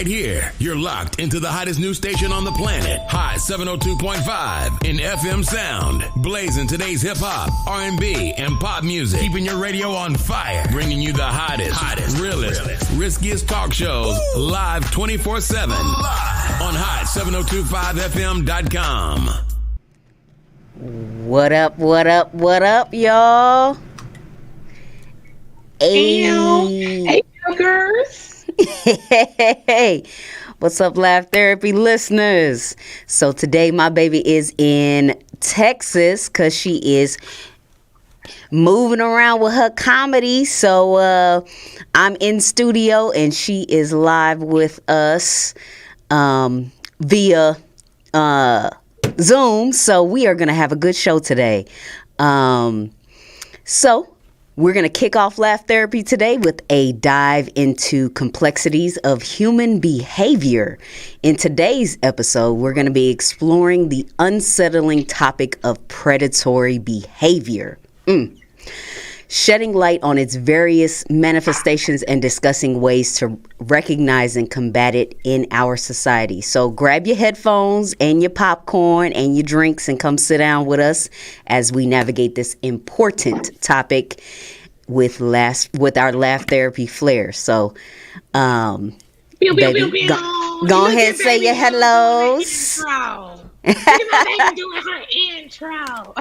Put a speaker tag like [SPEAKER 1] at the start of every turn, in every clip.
[SPEAKER 1] right here. You're locked into the hottest news station on the planet. Hot 702.5 in FM sound. Blazing today's hip hop, R&B, and pop music. Keeping your radio on fire. Bringing you the hottest, realest, riskiest talk shows live 24/7 on hot7025fm.com.
[SPEAKER 2] What up, y'all?
[SPEAKER 3] Hey, girls.
[SPEAKER 2] Hey, what's up, Laugh Therapy listeners? So today my baby is in Texas because she is moving around with her comedy. So I'm in studio and she is live with us via Zoom. So we are going to have a good show today. So we're going to kick off Laugh Therapy today with a dive into complexities of human behavior. In today's episode, we're going to be exploring the unsettling topic of predatory behavior. Shedding light on its various manifestations and discussing ways to recognize and combat it in our society. So grab your headphones and your popcorn and your drinks and come sit down with us as we navigate this important topic with our Laugh Therapy flair. So, baby, go ahead and say your hellos.
[SPEAKER 3] Look at my baby doing her intro.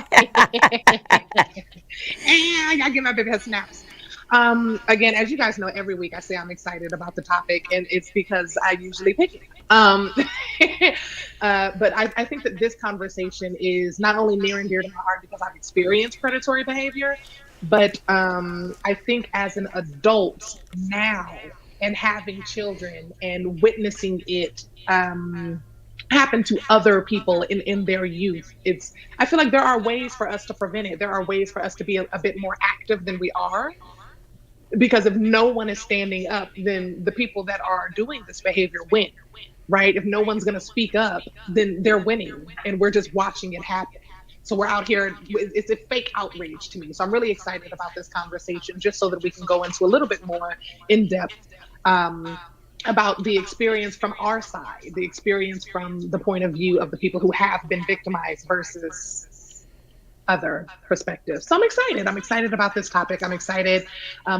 [SPEAKER 3] And I give my baby her snaps. Again, as you guys know, every week I say I'm excited about the topic, and it's because I usually pick it. But I think that this conversation is not only near and dear to my heart because I've experienced predatory behavior, but I think as an adult now and having children and witnessing it happen to other people in their youth, I feel like there are ways for us to prevent it. There are ways for us to be a bit more active than we are, because if no one is standing up, then the people that are doing this behavior win, right? If no one's going to speak up, then they're winning and we're just watching it happen. So we're out here, it's a fake outrage to me. So I'm really excited about this conversation, just so that we can go into a little bit more in depth about the experience from our side, the experience from the point of view of the people who have been victimized versus other perspectives. So I'm excited about this topic. I'm excited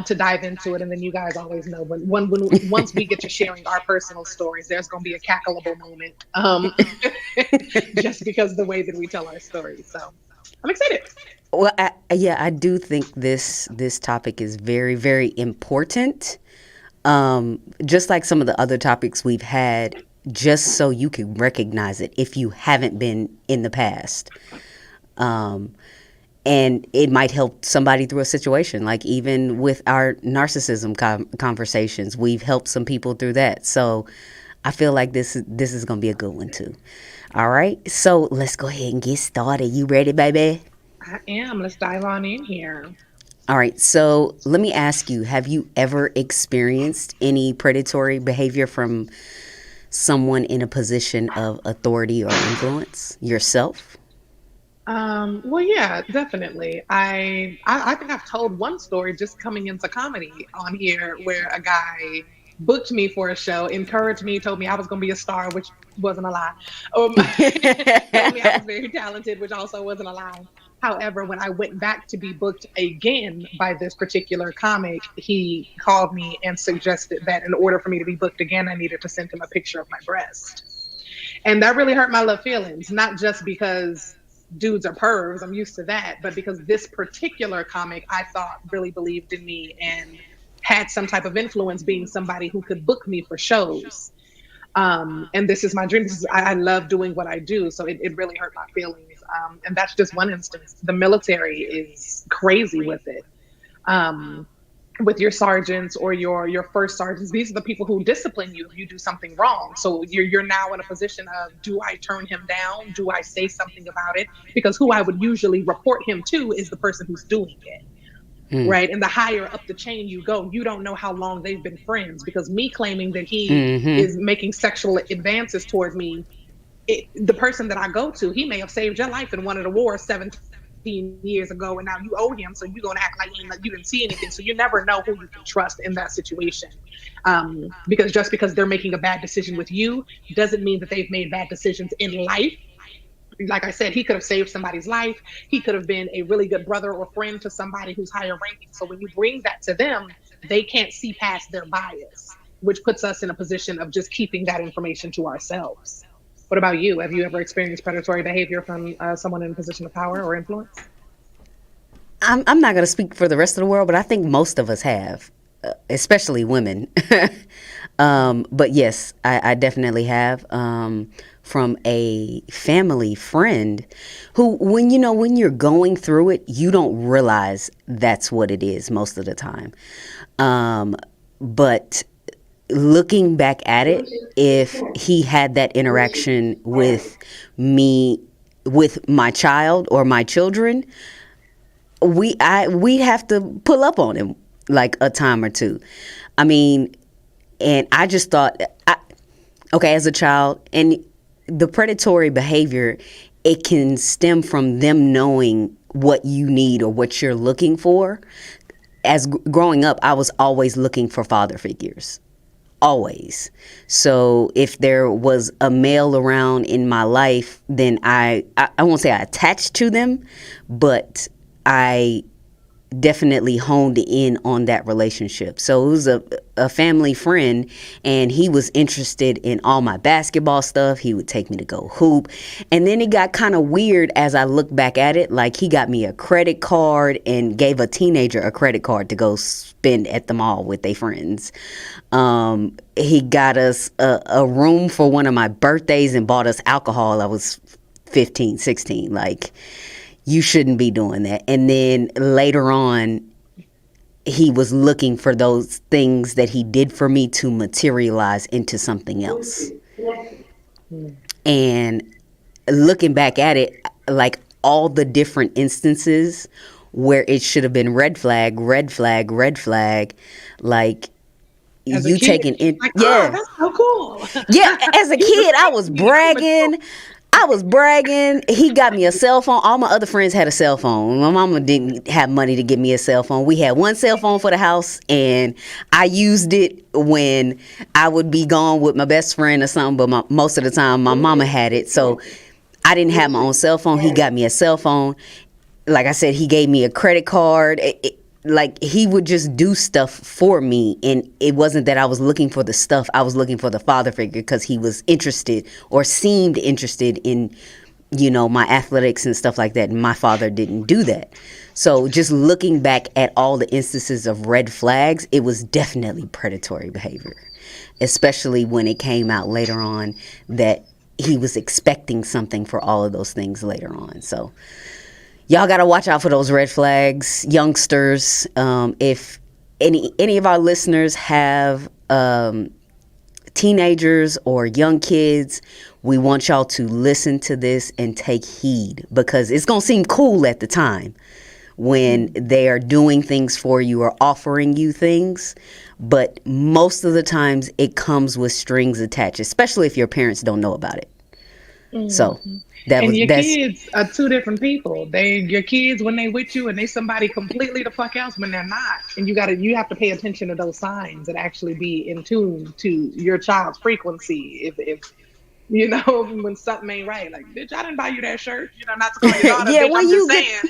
[SPEAKER 3] to dive into it. And then you guys always know once we get to sharing our personal stories, there's going to be a cackleable moment just because of the way that we tell our stories. So I'm excited.
[SPEAKER 2] Well, I do think this topic is very, very important. Just like some of the other topics we've had, just so you can recognize it if you haven't been in the past. And it might help somebody through a situation, like even with our narcissism conversations, we've helped some people through that. So I feel like this is going to be a good one too. All right. So let's go ahead and get started. You ready, baby?
[SPEAKER 3] I am. Let's dive on in here.
[SPEAKER 2] All right. So let me ask you, have you ever experienced any predatory behavior from someone in a position of authority or influence yourself?
[SPEAKER 3] Well, yeah, definitely. I think I've told one story just coming into comedy on here, where a guy booked me for a show, encouraged me, told me I was going to be a star, which wasn't a lie. Told me I was very talented, which also wasn't a lie. However, when I went back to be booked again by this particular comic, he called me and suggested that in order for me to be booked again, I needed to send him a picture of my breast. And that really hurt my love feelings, not just because dudes are pervs, I'm used to that, but because this particular comic, I thought, really believed in me and had some type of influence, being somebody who could book me for shows. And this is my dream. I love doing what I do. So it really hurt my feelings. And that's just one instance. The military is crazy with it. With your sergeants or your first sergeants, these are the people who discipline you if you do something wrong. So you're now in a position of, do I turn him down? Do I say something about it? Because who I would usually report him to is the person who's doing it. Right. And the higher up the chain you go, you don't know how long they've been friends, because me claiming that he is making sexual advances toward me, the person that I go to, he may have saved your life in one of the wars years ago, and now you owe him, so you're gonna act like you didn't see anything. So you never know who you can trust in that situation, because just because they're making a bad decision with you doesn't mean that they've made bad decisions in life. Like I said, he could have saved somebody's life. He could have been a really good brother or friend to somebody who's higher ranking. So when you bring that to them, they can't see past their bias, which puts us in a position of just keeping that information to ourselves. What about you? Have you ever experienced predatory behavior from someone in a position of power or influence?
[SPEAKER 2] I'm not going to speak for the rest of the world, but I think most of us have, especially women. But yes, I definitely have. From a family friend who, when you're going through it, you don't realize that's what it is most of the time. But looking back at it, if he had that interaction with me, with my child or my children, we'd have to pull up on him like a time or two. I mean, and I just thought, okay, as a child, and the predatory behavior, it can stem from them knowing what you need or what you're looking for. As growing up, I was always looking for father figures. Always. So if there was a male around in my life, then I won't say I attached to them, but I definitely honed in on that relationship. So it was a family friend, and he was interested in all my basketball stuff. He would take me to go hoop. And then it got kind of weird as I look back at it. Like, he got me a credit card and gave a teenager a credit card to go spend at the mall with their friends. He got us a room for one of my birthdays and bought us alcohol. I was 15, 16. Like, you shouldn't be doing that. And then later on, he was looking for those things that he did for me to materialize into something else. And looking back at it, like, all the different instances where it should have been red flag, red flag, red flag, like,
[SPEAKER 3] As
[SPEAKER 2] you
[SPEAKER 3] a kid,
[SPEAKER 2] taking in,
[SPEAKER 3] like,
[SPEAKER 2] yeah,
[SPEAKER 3] oh, that's so cool.
[SPEAKER 2] yeah. As a kid, I was bragging. He got me a cell phone. All my other friends had a cell phone. My mama didn't have money to get me a cell phone. We had one cell phone for the house, and I used it when I would be gone with my best friend or something. But most of the time, my mama had it. So I didn't have my own cell phone. He got me a cell phone. Like I said, he gave me a credit card. Like, he would just do stuff for me, and it wasn't that I was looking for the stuff. I was looking for the father figure because he was interested or seemed interested in, my athletics and stuff like that. And my father didn't do that. So just looking back at all the instances of red flags, it was definitely predatory behavior, especially when it came out later on that he was expecting something for all of those things later on. So y'all got to watch out for those red flags, youngsters. If any of our listeners have teenagers or young kids, we want y'all to listen to this and take heed, because it's going to seem cool at the time when they are doing things for you or offering you things. But most of the times it comes with strings attached, especially if your parents don't know about it. So that's
[SPEAKER 3] kids are two different people. Your kids when they with you, and they somebody completely the fuck else when they're not. And you have to pay attention to those signs and actually be in tune to your child's frequency. If when something ain't right, like, bitch, I didn't buy you that shirt. Not to call your daughter,
[SPEAKER 2] yeah,
[SPEAKER 3] bitch, I'm just saying.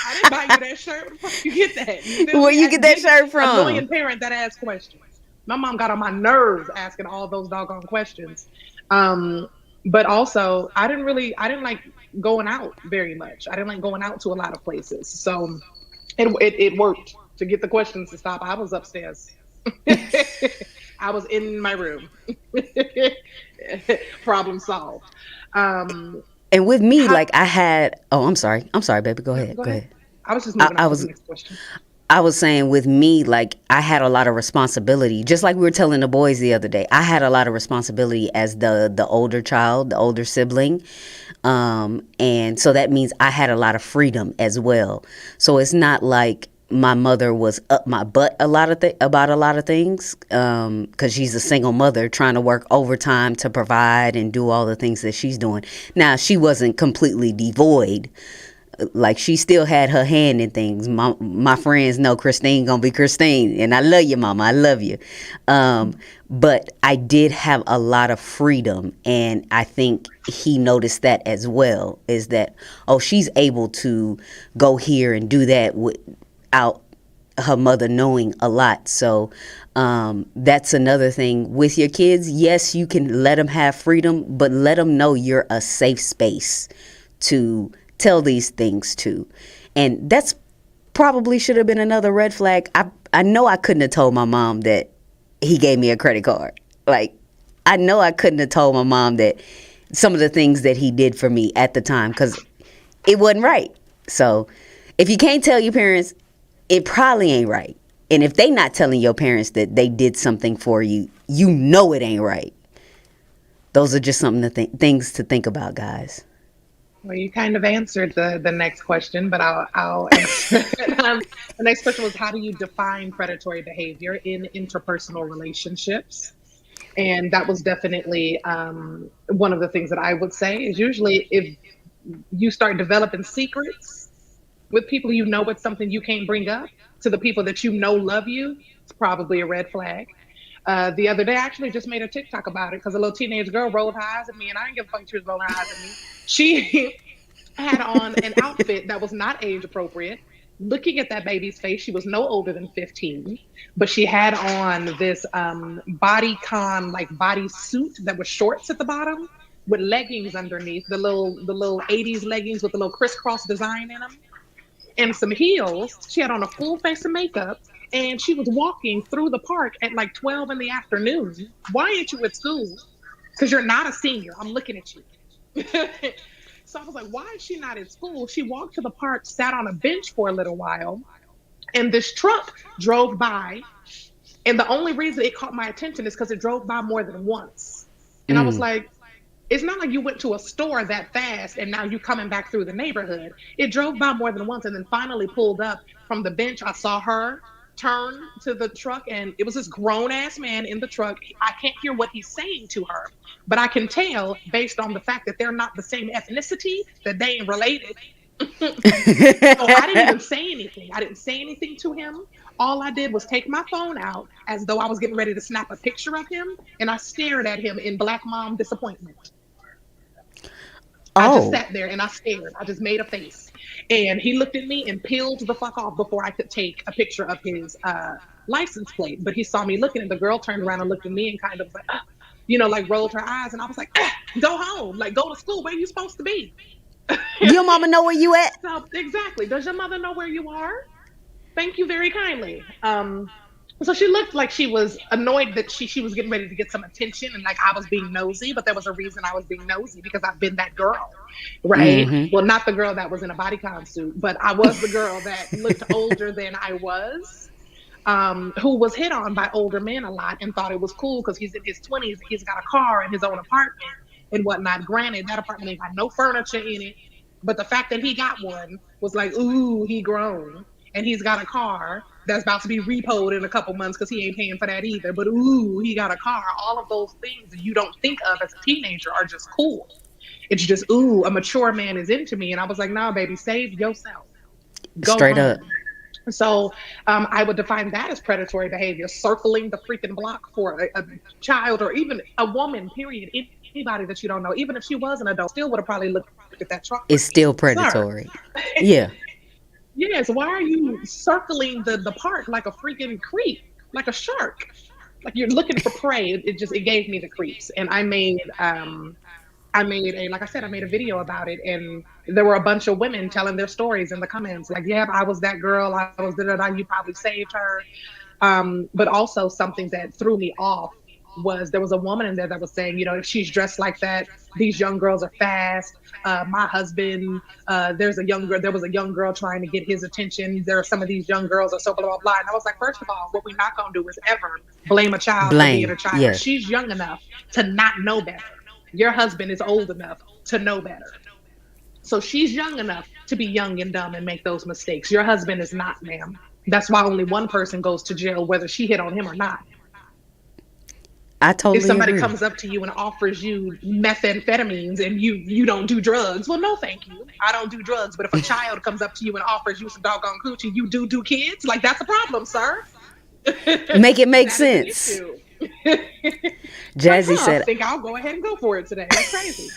[SPEAKER 3] I didn't buy you that shirt. Where the fuck you get that?
[SPEAKER 2] Where you get that shirt from?
[SPEAKER 3] Annoying parent that asks questions. My mom got on my nerves asking all those doggone questions. But also, I didn't like going out very much. I didn't like going out to a lot of places. So it worked to get the questions to stop. I was upstairs. I was in my room. Problem solved.
[SPEAKER 2] And with me, I had. Oh, I'm sorry, baby. Go ahead. Go ahead.
[SPEAKER 3] I was just moving on to the next question.
[SPEAKER 2] I was saying, with me, like, I had a lot of responsibility. Just like we were telling the boys the other day, I had a lot of responsibility as the older child, the older sibling. And so that means I had a lot of freedom as well. So it's not like my mother was up my butt about a lot of things, because she's a single mother trying to work overtime to provide and do all the things that she's doing. Now, she wasn't completely devoid. Like, she still had her hand in things. My friends know Christine gonna be Christine, and I love you, mama. I love you. But I did have a lot of freedom, and I think he noticed that as well. Is that, oh, she's able to go here and do that without her mother knowing a lot. So that's another thing with your kids. Yes, you can let them have freedom, but let them know you're a safe space to tell these things to. And that's probably should have been another red flag. I know I couldn't have told my mom that he gave me a credit card. Like, I know I couldn't have told my mom that some of the things that he did for me at the time, because it wasn't right. So if you can't tell your parents, it probably ain't right. And if they not telling your parents that they did something for you, you know it ain't right. Those are just things to think about, guys.
[SPEAKER 3] Well, you kind of answered the next question, but I'll answer. The next question was, how do you define predatory behavior in interpersonal relationships? And that was definitely one of the things that I would say is usually if you start developing secrets with people you know it's something you can't bring up to the people that you know love you, it's probably a red flag. The other day, I actually just made a TikTok about it because a little teenage girl rolled her eyes at me, and I didn't give a fuck if she was rolling her eyes at me. She had on an outfit that was not age appropriate. Looking at that baby's face, she was no older than 15, but she had on this bodycon like body suit that was shorts at the bottom with leggings underneath, the little 80s leggings with the little crisscross design in them, and some heels. She had on a full face of makeup, and she was walking through the park at like 12 in the afternoon. Why aren't you at school? Because you're not a senior. I'm looking at you. So I was like, why is she not at school? She walked to the park, sat on a bench for a little while, and this truck drove by. And the only reason it caught my attention is because it drove by more than once. And I was like, it's not like you went to a store that fast and now you coming back through the neighborhood. It drove by more than once and then finally pulled up from the bench. I saw her turn to the truck, and it was this grown ass man in the truck. I can't hear what he's saying to her, but I can tell based on the fact that they're not the same ethnicity that they ain't related. So I didn't even say anything. I didn't say anything to him. All I did was take my phone out as though I was getting ready to snap a picture of him, and I stared at him in black mom disappointment. I just
[SPEAKER 2] Oh,
[SPEAKER 3] sat there and I stared. I just made a face. And he looked at me and peeled the fuck off before I could take a picture of his license plate. But he saw me looking, and the girl turned around and looked at me and kind of like, like rolled her eyes. And I was like, go home, like go to school. Where are you supposed to be?
[SPEAKER 2] your mama know where you at?
[SPEAKER 3] So exactly. Does your mother know where you are? Thank you very kindly. So she looked like she was annoyed that she was getting ready to get some attention and like I was being nosy, but there was a reason I was being nosy because I've been that girl, right? Well, not the girl that was in a bodycon suit, but I was the girl that looked older than I was, who was hit on by older men a lot and thought it was cool because he's in his 20s, he's got a car and his own apartment and whatnot. Granted, that apartment ain't got no furniture in it, but the fact that he got one was like, ooh, he grown and he's got a car that's about to be repoed in a couple months because he ain't paying for that either. But ooh, he got a car. All of those things that you don't think of as a teenager are just cool. It's just, ooh, a mature man is into me. And I was like, nah, baby, save yourself. Go
[SPEAKER 2] Straight up.
[SPEAKER 3] home. So I would define that as predatory behavior, circling the freaking block for a child or even a woman, period. Anybody that you don't know, even if she was an adult, still would have probably looked at that truck
[SPEAKER 2] It's
[SPEAKER 3] like,
[SPEAKER 2] still
[SPEAKER 3] sir.
[SPEAKER 2] predatory. Yeah.
[SPEAKER 3] Yes, why are you circling the park like a freaking creep, like a shark? Like you're looking for prey. It gave me the creeps. And I made a like I said, I made a video about it, and there were a bunch of women telling their stories in the comments, like, yeah, I was that girl, I was da da da, you probably saved her. But also something that threw me off was there was a woman in there that was saying, if she's dressed like that, these young girls are fast. My husband, there was a young girl trying to get his attention. There are some of these young girls are so blah blah blah. And I was like, first of all, what we're not gonna do is ever blame a child for being
[SPEAKER 2] Blame.
[SPEAKER 3] a child.
[SPEAKER 2] Yeah.
[SPEAKER 3] She's young enough to not know better. Your husband is old enough to know better. So she's young enough to be young and dumb and make those mistakes. Your husband is not, ma'am. That's why only one person goes to jail, whether she hit on him or not.
[SPEAKER 2] I
[SPEAKER 3] If
[SPEAKER 2] totally
[SPEAKER 3] somebody
[SPEAKER 2] agree.
[SPEAKER 3] comes up to you and offers you methamphetamines and you don't do drugs, well, no, thank you. I don't do drugs. But if a child comes up to you and offers you some doggone coochie, you do kids. Like that's a problem, sir.
[SPEAKER 2] Make it make
[SPEAKER 3] That is an
[SPEAKER 2] sense.
[SPEAKER 3] issue. Like,
[SPEAKER 2] Jazzy
[SPEAKER 3] huh? I
[SPEAKER 2] said,
[SPEAKER 3] think I'll go ahead and go for it today. That's crazy.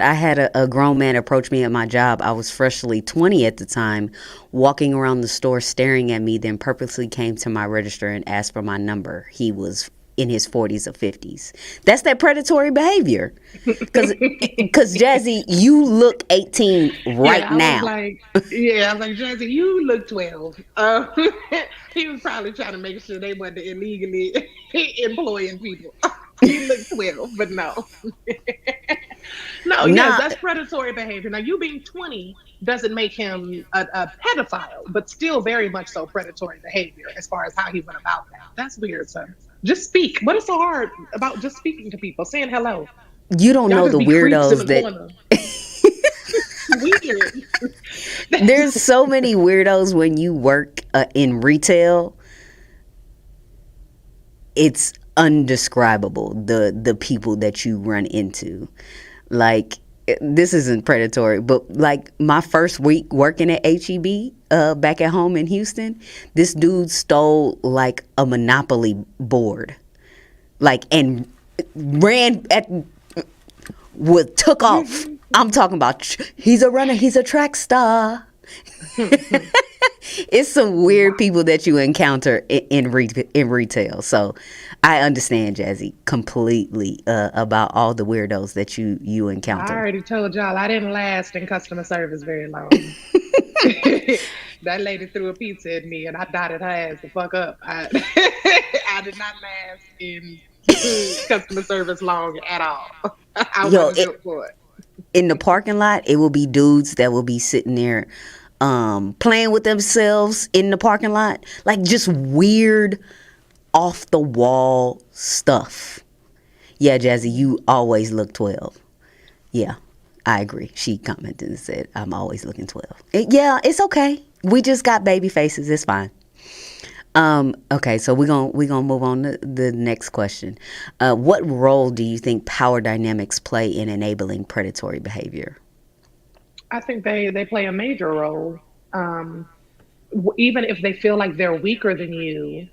[SPEAKER 2] I had a grown man approach me at my job. I was freshly 20 at the time, walking around the store staring at me, then purposely came to my register and asked for my number. He was in his 40s or 50s. That's that predatory behavior. Cause Jazzy, you look 18 right
[SPEAKER 3] Yeah, I was
[SPEAKER 2] now.
[SPEAKER 3] like, yeah, I was like, Jazzy, you look 12. He was probably trying to make sure they wasn't illegally employing people. You look 12, but no. No, yes,
[SPEAKER 2] Nah,
[SPEAKER 3] that's predatory behavior. Now, you being 20 doesn't make him a pedophile, but still very much so predatory behavior as far as how he went about that. That's weird, sir. Just speak. What is so hard about just speaking to people, saying hello?
[SPEAKER 2] you don't
[SPEAKER 3] Y'all
[SPEAKER 2] know
[SPEAKER 3] just
[SPEAKER 2] the
[SPEAKER 3] be creeps in
[SPEAKER 2] weirdos
[SPEAKER 3] the
[SPEAKER 2] that
[SPEAKER 3] corner. Weird.
[SPEAKER 2] there's so many weirdos when you work in retail. It's undescribable the people that you run into. Like, this isn't predatory, but like my first week working at HEB back at home in Houston, this dude stole like a Monopoly board, like, and ran at with took off. I'm talking about he's a runner, he's a track star. It's some weird
[SPEAKER 3] Wow.
[SPEAKER 2] people that you encounter in retail. So I understand, Jazzy, completely about all the weirdos that you
[SPEAKER 3] I
[SPEAKER 2] encounter.
[SPEAKER 3] already told y'all I didn't last in customer service very long. That lady threw a pizza at me and I dotted her ass the fuck up. I did not last in customer service long at all. I
[SPEAKER 2] Yo,
[SPEAKER 3] wasn't built for it.
[SPEAKER 2] in the parking lot, it will be dudes that will be sitting there playing with themselves in the parking lot, like just weird, off the wall stuff. Yeah, Jazzy, you always look 12. Yeah, I agree. She commented and said, I'm always looking 12. Yeah, it's okay. We just got baby faces. It's fine. Okay, so we're gonna move on to the next question. What role do you think power dynamics play in enabling predatory behavior?
[SPEAKER 3] I think they play a major role. Even if they feel like they're weaker than you,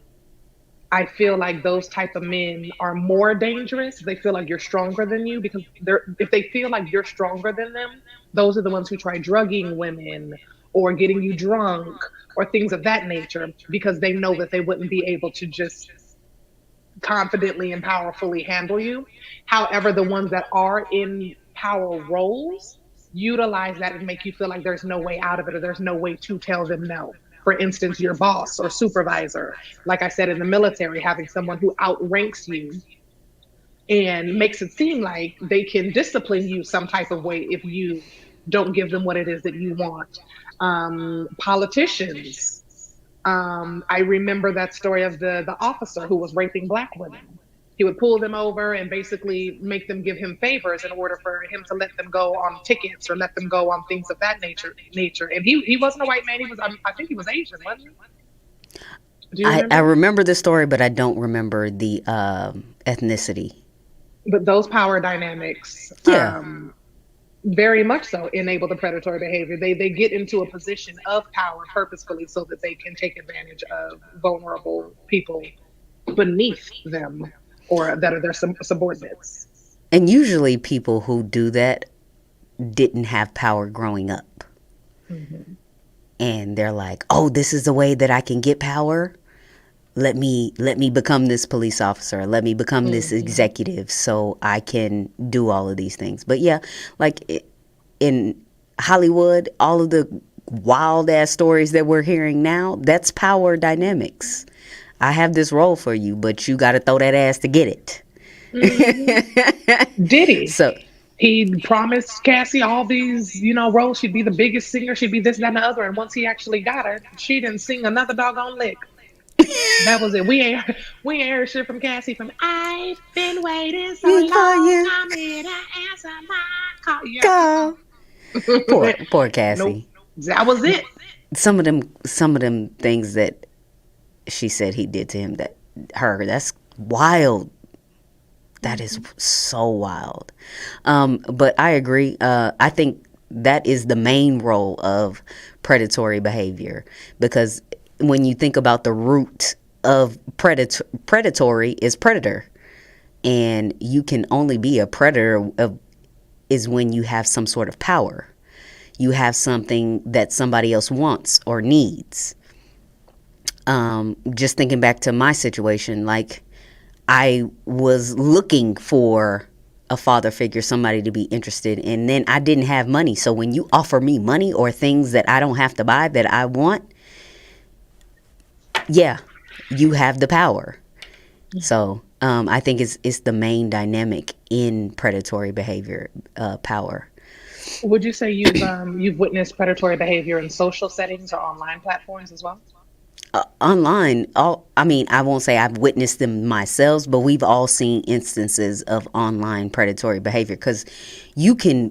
[SPEAKER 3] I feel like those type of men are more dangerous. They feel like you're stronger than you because if they feel like you're stronger than them, those are the ones who try drugging women or getting you drunk or things of that nature because they know that they wouldn't be able to just confidently and powerfully handle you. However, the ones that are in power roles utilize that and make you feel like there's no way out of it or there's no way to tell them no. For instance, your boss or supervisor, like I said in the military, having someone who outranks you and makes it seem like they can discipline you some type of way if you don't give them what it is that you want. Politicians, I remember that story of the officer who was raping black women. He would pull them over and basically make them give him favors in order for him to let them go on tickets or let them go on things of that nature. And he wasn't a white man. He was I think he was Asian, wasn't he? Do you
[SPEAKER 2] I
[SPEAKER 3] remember?
[SPEAKER 2] remember the story, but I don't remember the ethnicity.
[SPEAKER 3] But those power dynamics,
[SPEAKER 2] Yeah.
[SPEAKER 3] very much so enable the predatory behavior. They get into a position of power purposefully so that they can take advantage of vulnerable people beneath them or that are their subordinates.
[SPEAKER 2] And usually people who do that didn't have power growing up.
[SPEAKER 3] Hmm.
[SPEAKER 2] And they're like, "Oh, this is the way that I can get power. Let me become this police officer. Let me become this
[SPEAKER 3] Hmm.
[SPEAKER 2] executive so I can do all of these things." But yeah, like in Hollywood, all of the wild ass stories that we're hearing now, that's power dynamics. I have this role for you, but you got to throw that ass to get it.
[SPEAKER 3] Hmm. Did he?
[SPEAKER 2] So,
[SPEAKER 3] He promised Cassie all these, roles. She'd be the biggest singer. She'd be this, that, and the other. And once he actually got her, she didn't sing another doggone lick. That was it. We ain't heard shit from Cassie from I've been waiting so
[SPEAKER 2] wait for
[SPEAKER 3] long.
[SPEAKER 2] you,
[SPEAKER 3] I'm here to answer my call. Yeah.
[SPEAKER 2] go. Poor
[SPEAKER 3] Nope.
[SPEAKER 2] Cassie.
[SPEAKER 3] That was it.
[SPEAKER 2] some of them things that she said he did to him, that's wild. That is so wild. But I agree. I think that is the main role of predatory behavior, because when you think about the root of predatory is predator, and you can only be a predator is when you have some sort of power. You have something that somebody else wants or needs. Just thinking back to my situation, like, I was looking for a father figure, somebody to be interested, and then I didn't have money. So when you offer me money or things that I don't have to buy that I want, yeah, you have the power. So I think it's the main dynamic in predatory behavior, power.
[SPEAKER 3] Would you say you've witnessed predatory behavior in social settings or online platforms as well?
[SPEAKER 2] Online, I mean, I won't say I've witnessed them myself, but we've all seen instances of online predatory behavior, because you can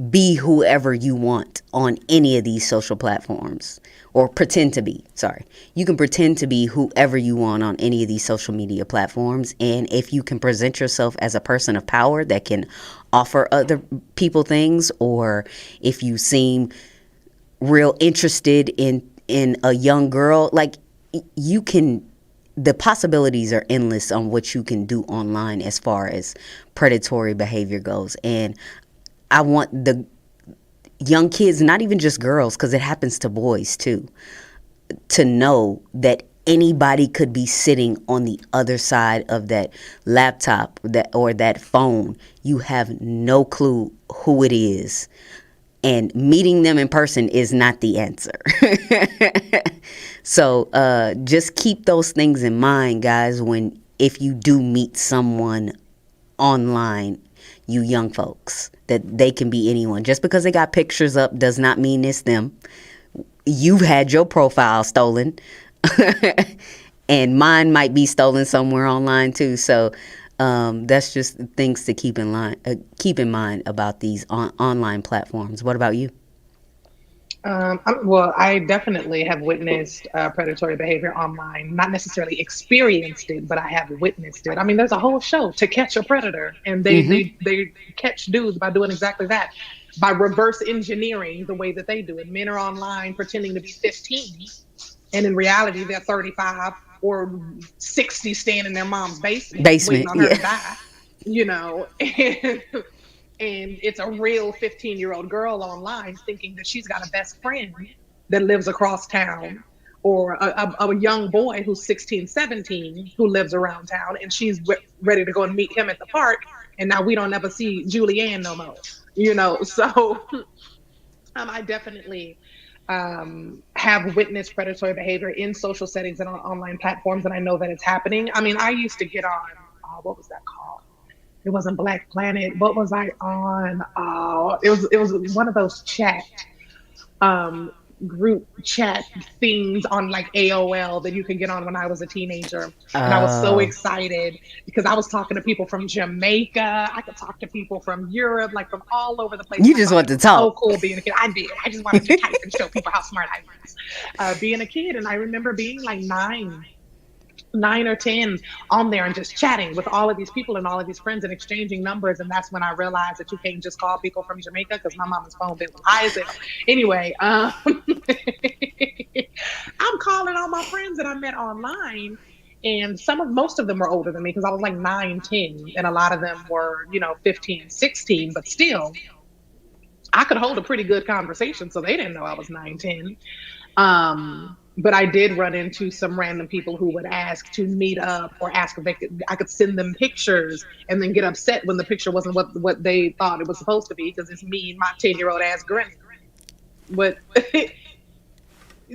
[SPEAKER 2] be whoever you want on any of these social platforms, or pretend to be. Sorry. You can pretend to be whoever you want on any of these social media platforms. And if you can present yourself as a person of power that can offer other people things, or if you seem real interested in a young girl, like, you can, the possibilities are endless on what you can do online as far as predatory behavior goes. And I want the young kids, not even just girls, because it happens to boys too, to know that anybody could be sitting on the other side of that laptop or that phone. You have no clue who it is. And meeting them in person is not the answer. So just keep those things in mind, guys, if you do meet someone online, you young folks, that they can be anyone. Just because they got pictures up does not mean it's them. You've had your profile stolen. And mine might be stolen somewhere online too. So that's just things to keep in mind about these online platforms. What about you?
[SPEAKER 3] Well, I definitely have witnessed predatory behavior online. Not necessarily experienced it, but I have witnessed it. I mean, there's a whole show, To Catch a Predator, and they catch dudes by doing exactly that, by reverse engineering the way that they do it. Men are online pretending to be 15, and in reality, they're 35 or 60, staying in their mom's basement, waiting on her
[SPEAKER 2] Yeah.
[SPEAKER 3] to die. You know, and it's a real 15-year-old girl online thinking that she's got a best friend that lives across town, or a young boy who's 16, 17 who lives around town, and she's ready to go and meet him at the park. And now we don't ever see Julianne no more, you know? So I definitely have witnessed predatory behavior in social settings and on online platforms, and I know that it's happening. I mean, I used to get on, what was that called? It wasn't Black Planet. What was I on? It was one of those um, group chat things on like AOL that you could get on when I was a teenager. And I was so
[SPEAKER 2] Oh,
[SPEAKER 3] excited because I was talking to people from Jamaica. I could talk to people from Europe, like from all over the place.
[SPEAKER 2] you
[SPEAKER 3] And I
[SPEAKER 2] just
[SPEAKER 3] thought
[SPEAKER 2] want
[SPEAKER 3] it
[SPEAKER 2] to
[SPEAKER 3] was so
[SPEAKER 2] talk.
[SPEAKER 3] cool being a kid. I did. I just wanted to type and show people how smart I was being a kid. And I remember being like 9 or 10 on there and just chatting with all of these people and all of these friends and exchanging numbers. And that's when I realized that you can't just call people from Jamaica, because my mama's phone bill was high as hell. Anyway, I'm calling all my friends that I met online. And most of them were older than me, because I was like 9, 10, and a lot of them were, 15, 16, but still, I could hold a pretty good conversation. So they didn't know I was 9, 10. But I did run into some random people who would ask to meet up, or ask if I could send them pictures, and then get upset when the picture wasn't what they thought it was supposed to be, because it's me and my 10-year-old ass granny. But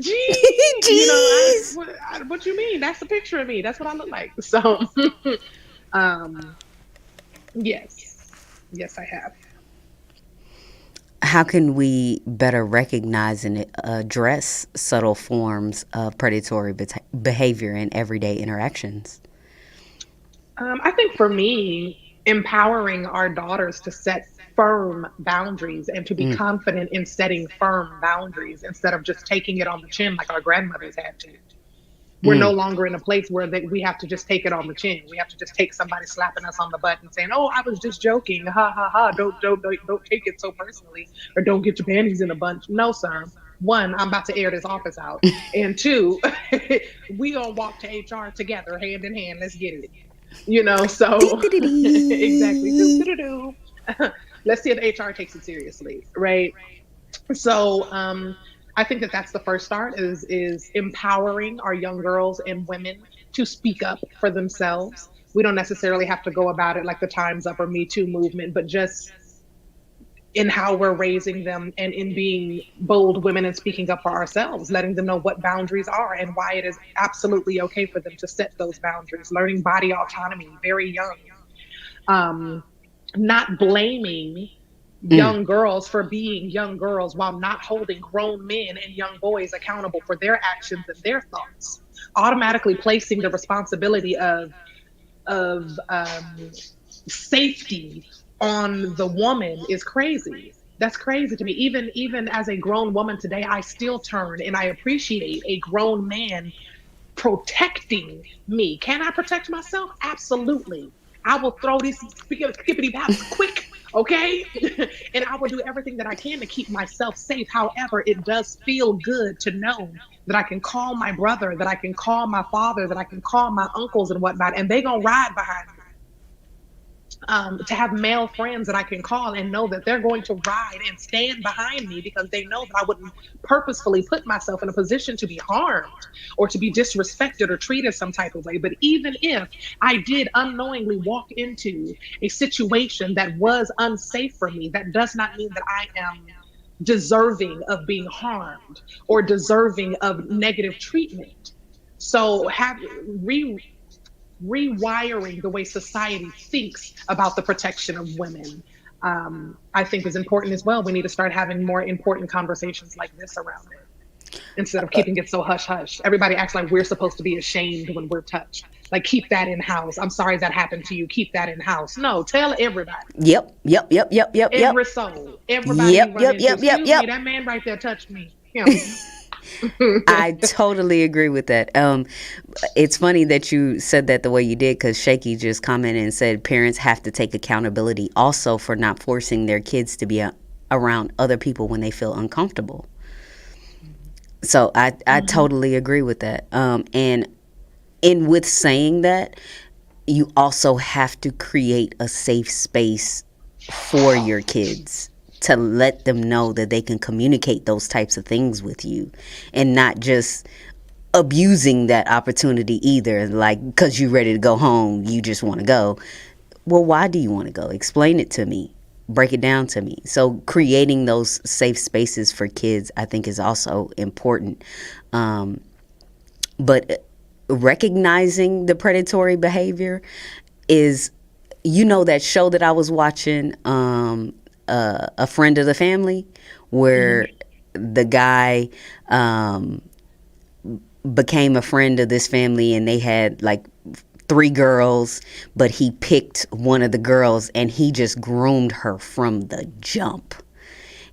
[SPEAKER 3] gee,
[SPEAKER 2] Jeez.
[SPEAKER 3] what you mean? That's a picture of me. That's what I look like. So, um, yes, yes, I have.
[SPEAKER 2] How can we better recognize and address subtle forms of predatory behavior in everyday interactions?
[SPEAKER 3] I think for me, empowering our daughters to set firm boundaries and to be confident in setting firm boundaries instead of just taking it on the chin like our grandmothers had to. We're no longer in a place where we have to just take it on the chin. We have to just take somebody slapping us on the butt and saying, "Oh, I was just joking. Ha ha ha. Don't take it so personally, or don't get your panties in a bunch." No, sir. One, I'm about to air this office out, and two, we gonna walk to HR together, hand in hand. Let's get it. So exactly. Let's see if HR takes it seriously, right? So I think that that's the first start is empowering our young girls and women to speak up for themselves. We don't necessarily have to go about it like the Time's Up or Me Too movement, but just in how we're raising them and in being bold women and speaking up for ourselves, letting them know what boundaries are and why it is absolutely okay for them to set those boundaries, learning body autonomy very young, not blaming young girls for being young girls while not holding grown men and young boys accountable for their actions and their thoughts, automatically placing the responsibility of safety on the woman is crazy. That's crazy to me. Even as a grown woman today, I still turn and I appreciate a grown man protecting me. Can I protect myself? Absolutely. I will throw these skippity paps quick, okay? And I will do everything that I can to keep myself safe. However, it does feel good to know that I can call my brother, that I can call my father, that I can call my uncles and whatnot, and they gonna ride behind me. To have male friends that I can call and know that they're going to ride and stand behind me because they know that I wouldn't purposefully put myself in a position to be harmed or to be disrespected or treated some type of way. But even if I did unknowingly walk into a situation that was unsafe for me, that does not mean that I am deserving of being harmed or deserving of negative treatment. So rewiring the way society thinks about the protection of women, I think is important as well. We need to start having more important conversations like this around it instead of keeping it so hush hush. Everybody acts like we're supposed to be ashamed when we're touched. Like, keep that in house. I'm sorry that happened to you. Keep that in house. No, tell everybody.
[SPEAKER 2] Yep.
[SPEAKER 3] Every soul. Everybody. Excuse me, that man right there touched me.
[SPEAKER 2] I totally agree with that. It's funny that you said that the way you did, because Shaky just commented and said parents have to take accountability also for not forcing their kids to be around other people when they feel uncomfortable. So I totally agree with that. And with saying that, you also have to create a safe space for your kids to let them know that they can communicate those types of things with you and not just abusing that opportunity either. Like, because you're ready to go home, you just want to go. Well, why do you want to go? Explain it to me. Break it down to me. So creating those safe spaces for kids, I think, is also important. But recognizing the predatory behavior is, that show that I was watching, A Friend of the Family, where the guy became a friend of this family and they had like 3 girls, but he picked one of the girls and he just groomed her from the jump.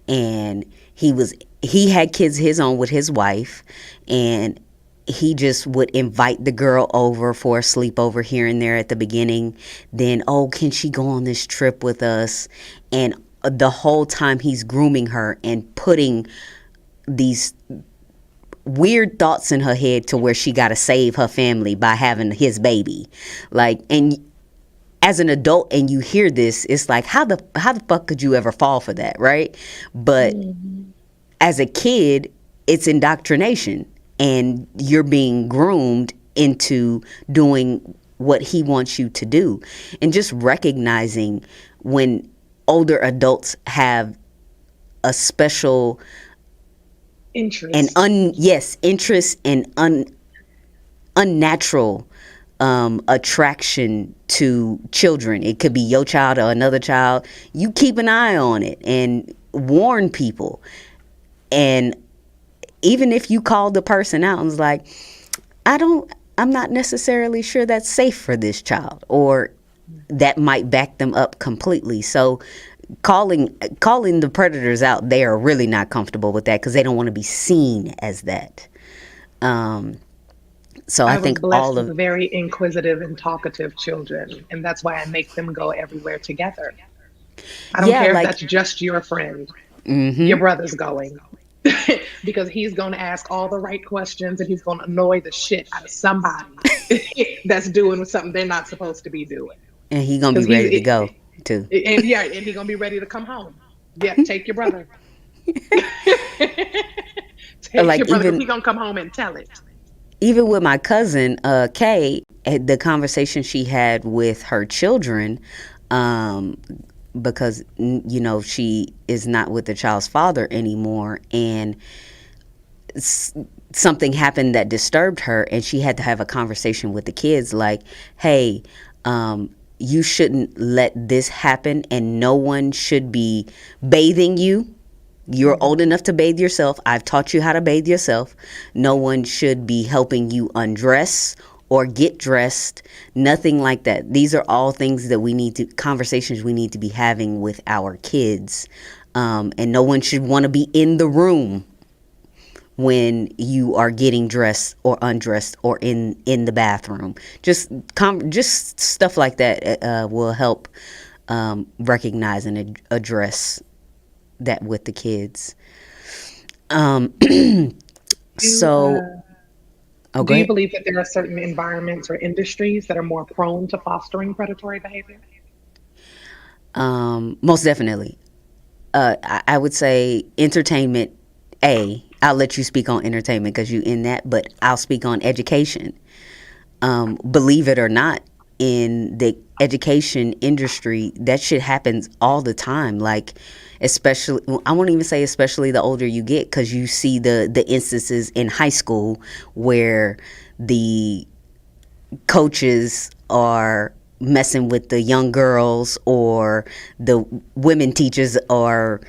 [SPEAKER 2] And he had kids of his own with his wife, and he just would invite the girl over for a sleepover here and there at the beginning. Then, oh, can she go on this trip with us? And the whole time he's grooming her and putting these weird thoughts in her head to where she got to save her family by having his baby. Like, and as an adult and you hear this, it's like, how the fuck could you ever fall for that, right? But as a kid, it's indoctrination, and you're being groomed into doing what he wants you to do. And just recognizing when older adults have a special
[SPEAKER 3] interest
[SPEAKER 2] and unnatural attraction to children. It could be your child or another child. You keep an eye on it and warn people. And even if you call the person out and was like, I'm not necessarily sure that's safe for this child, or that might back them up completely. So calling the predators out, they are really not comfortable with that because they don't want to be seen as that. So I
[SPEAKER 3] I was
[SPEAKER 2] think
[SPEAKER 3] blessed
[SPEAKER 2] all
[SPEAKER 3] with
[SPEAKER 2] of
[SPEAKER 3] very inquisitive and talkative children, and that's why I make them go everywhere together. I don't
[SPEAKER 2] yeah,
[SPEAKER 3] care if
[SPEAKER 2] like
[SPEAKER 3] that's just your friend. Your
[SPEAKER 2] mm-hmm.
[SPEAKER 3] brother's going. Because he's going to ask all the right questions and he's going to annoy the shit out of somebody that's doing something they're not supposed to be doing.
[SPEAKER 2] And he gonna be
[SPEAKER 3] Because
[SPEAKER 2] ready to go too.
[SPEAKER 3] and yeah, and he's going to be ready to come home. Yep, take your brother. Take
[SPEAKER 2] Like
[SPEAKER 3] your brother because
[SPEAKER 2] even
[SPEAKER 3] he's going to come home and tell it.
[SPEAKER 2] even with my cousin Kay, the conversation she had with her children, um, because she is not with the child's father anymore, and something happened that disturbed her, and she had to have a conversation with the kids like, hey, you shouldn't let this happen, and no one should be bathing you. You're old enough to bathe yourself. I've taught you how to bathe yourself. No one should be helping you undress or get dressed. Nothing like that. These are all things that conversations we need to be having with our kids. And no one should want to be in the room when you are getting dressed or undressed or in the bathroom. Just stuff like that will help recognize and address that with the kids. So, go
[SPEAKER 3] Do you
[SPEAKER 2] ahead.
[SPEAKER 3] believe that there are certain environments or industries that are more prone to fostering predatory behavior?
[SPEAKER 2] Most definitely. I would say entertainment. I'll let you speak on entertainment because you in that, but I'll speak on education. Believe it or not, in the education industry, that shit happens all the time. Like, especially, I won't even say especially the older you get, because you see the instances in high school where the coaches are messing with the young girls, or the women teachers are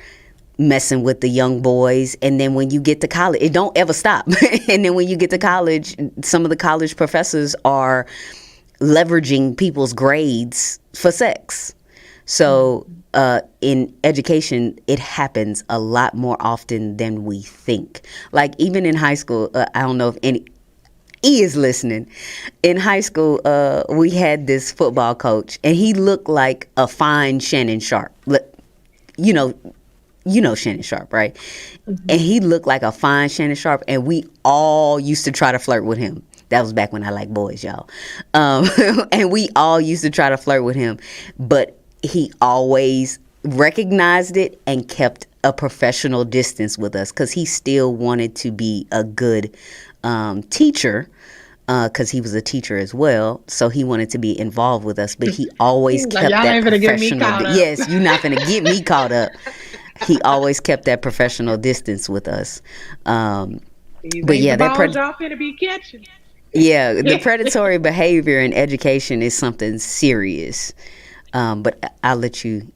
[SPEAKER 2] messing with the young boys, and then when you get to college, it don't ever stop. And then when you get to college, some of the college professors are leveraging people's grades for sex. So in education, it happens a lot more often than we think. Like even in high school, I don't know if any is listening. In high school, we had this football coach, and he looked like a fine Shannon Sharp. You know, Shannon Sharp, right?
[SPEAKER 3] Mm-hmm.
[SPEAKER 2] And he looked like a fine Shannon Sharp, and we all used to try to flirt with him. That was back when I liked boys, y'all. And we all used to try to flirt with him, but he always recognized it and kept a professional distance with us, because he still wanted to be a good teacher, because he was a teacher as well. So he wanted to be involved with us, but he always
[SPEAKER 3] Like,
[SPEAKER 2] kept
[SPEAKER 3] y'all
[SPEAKER 2] that
[SPEAKER 3] ain't gonna get me
[SPEAKER 2] professional.
[SPEAKER 3] caught up.
[SPEAKER 2] Yes, you're not gonna get me caught up. He always kept that professional distance with us. But yeah,
[SPEAKER 3] that y'all finna be catching.
[SPEAKER 2] Yeah, the predatory behavior in education is something serious. But I'll let you